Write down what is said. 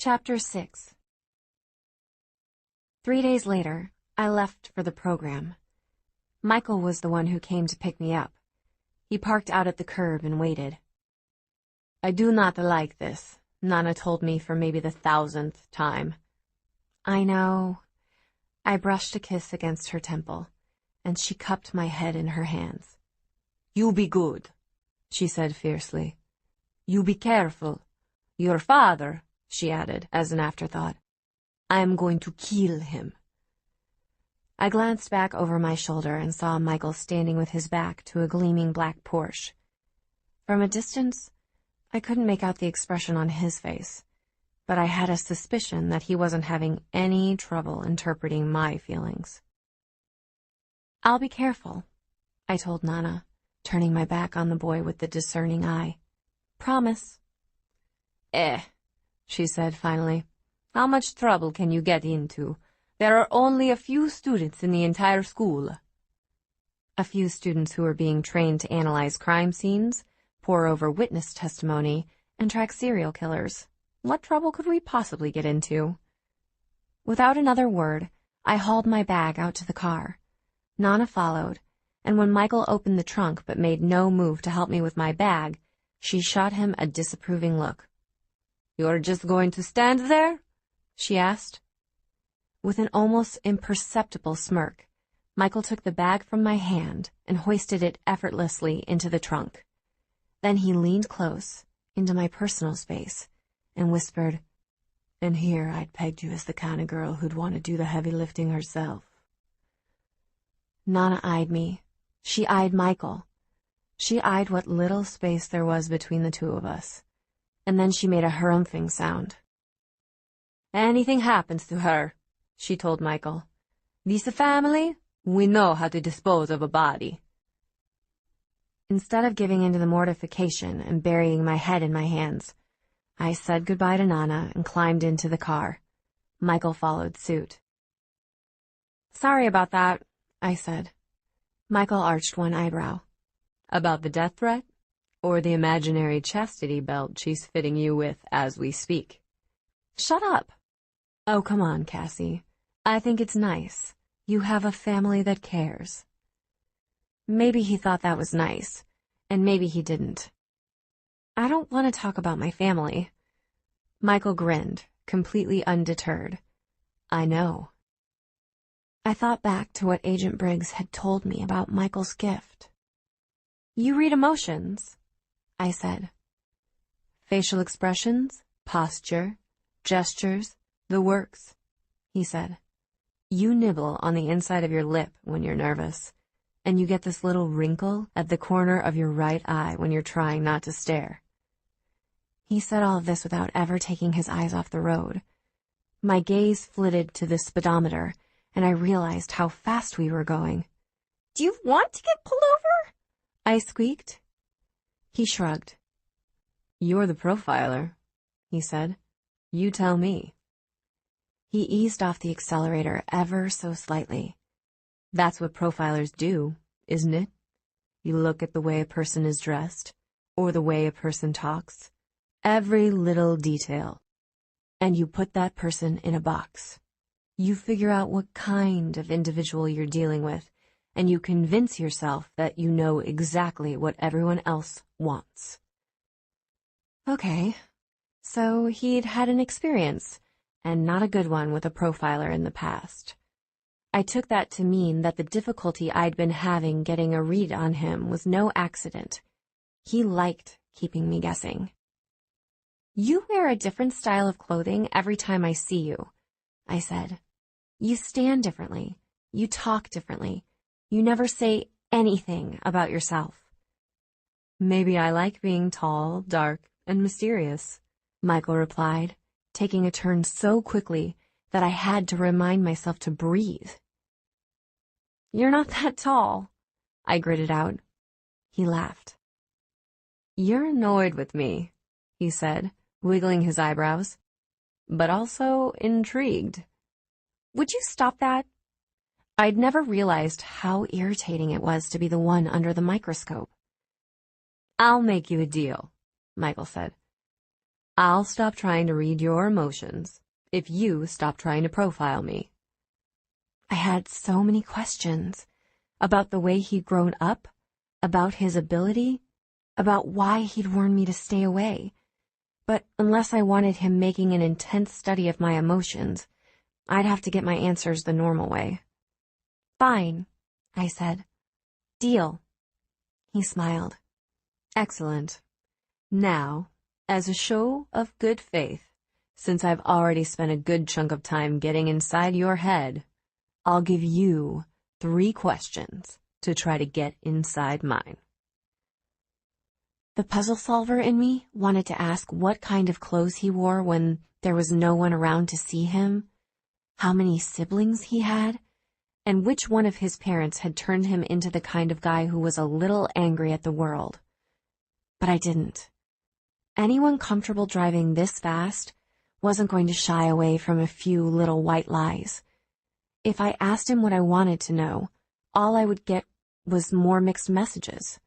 Chapter 6. 3 days later, I left for the program. Michael was the one who came to pick me up. He parked out at the curb and waited. "I do not like this," Nana told me for maybe the 1,000th time. "I know." I brushed a kiss against her temple, and she cupped my head in her hands. "You be good," she said fiercely. "You be careful. Your father," she added as an afterthought, "I am going to kill him." I glanced back over my shoulder and saw Michael standing with his back to a gleaming black Porsche. From a distance, I couldn't make out the expression on his face, but I had a suspicion that he wasn't having any trouble interpreting my feelings. "I'll be careful," I told Nana, turning my back on the boy with the discerning eye. "Promise." She said finally. "How much trouble can you get into? There are only a few students in the entire school." A few students who were being trained to analyze crime scenes, pore over witness testimony, and track serial killers. What trouble could we possibly get into? Without another word, I hauled my bag out to the car. Nana followed, and when Michael opened the trunk but made no move to help me with my bag, she shot him a disapproving look. "You're just going to stand there?" she asked. With an almost imperceptible smirk, Michael took the bag from my hand and hoisted it effortlessly into the trunk. Then he leaned close into my personal space and whispered, "And here I'd pegged you as the kind of girl who'd want to do the heavy lifting herself." Nana eyed me. She eyed Michael. She eyed what little space there was between the two of us. And then she made a harumphing sound. "Anything happens to her," she told Michael. "This family, we know how to dispose of a body." Instead of giving in to the mortification and burying my head in my hands, I said goodbye to Nana and climbed into the car. Michael followed suit. "Sorry about that," I said. Michael arched one eyebrow. "About the death threat? Or the imaginary chastity belt she's fitting you with as we speak?" "Shut up." "Oh, come on, Cassie. I think it's nice. You have a family that cares." Maybe he thought that was nice, and maybe he didn't. "I don't want to talk about my family." Michael grinned, completely undeterred. "I know." I thought back to what Agent Briggs had told me about Michael's gift. "You read emotions," I said. "Facial expressions, posture, gestures, the works," he said. "You nibble on the inside of your lip when you're nervous, and you get this little wrinkle at the corner of your right eye when you're trying not to stare." He said all of this without ever taking his eyes off the road. My gaze flitted to the speedometer, and I realized how fast we were going. "Do you want to get pulled over?" I squeaked. He shrugged. "You're the profiler," he said. "You tell me." He eased off the accelerator ever so slightly. "That's what profilers do, isn't it? You look at the way a person is dressed, or the way a person talks, every little detail, and you put that person in a box. You figure out what kind of individual you're dealing with, and you convince yourself that you know exactly what everyone else wants." Okay, so he'd had an experience, and not a good one, with a profiler in the past. I took that to mean that the difficulty I'd been having getting a read on him was no accident. He liked keeping me guessing. "You wear a different style of clothing every time I see you," I said. "You stand differently. You talk differently. You never say anything about yourself." "Maybe I like being tall, dark, and mysterious," Michael replied, taking a turn so quickly that I had to remind myself to breathe. "You're not that tall," I gritted out. He laughed. "You're annoyed with me," he said, wiggling his eyebrows, "but also intrigued." "Would you stop that?" I'd never realized how irritating it was to be the one under the microscope. "I'll make you a deal," Michael said. I'll stop trying to read your emotions if you stop trying to profile me. I had so many questions about the way he'd grown up, about his ability, about why he'd warned me to stay away. But unless I wanted him making an intense study of my emotions, I'd have to get my answers the normal way. Fine, I said. Deal. He smiled. Excellent. Now, as a show of good faith, since I've already spent a good chunk of time getting inside your head, I'll give you 3 questions to try to get inside mine. The puzzle solver in me wanted to ask what kind of clothes he wore when there was no one around to see him, how many siblings he had, and which one of his parents had turned him into the kind of guy who was a little angry at the world. But I didn't. Anyone comfortable driving this fast wasn't going to shy away from a few little white lies. If I asked him what I wanted to know, all I would get was more mixed messages.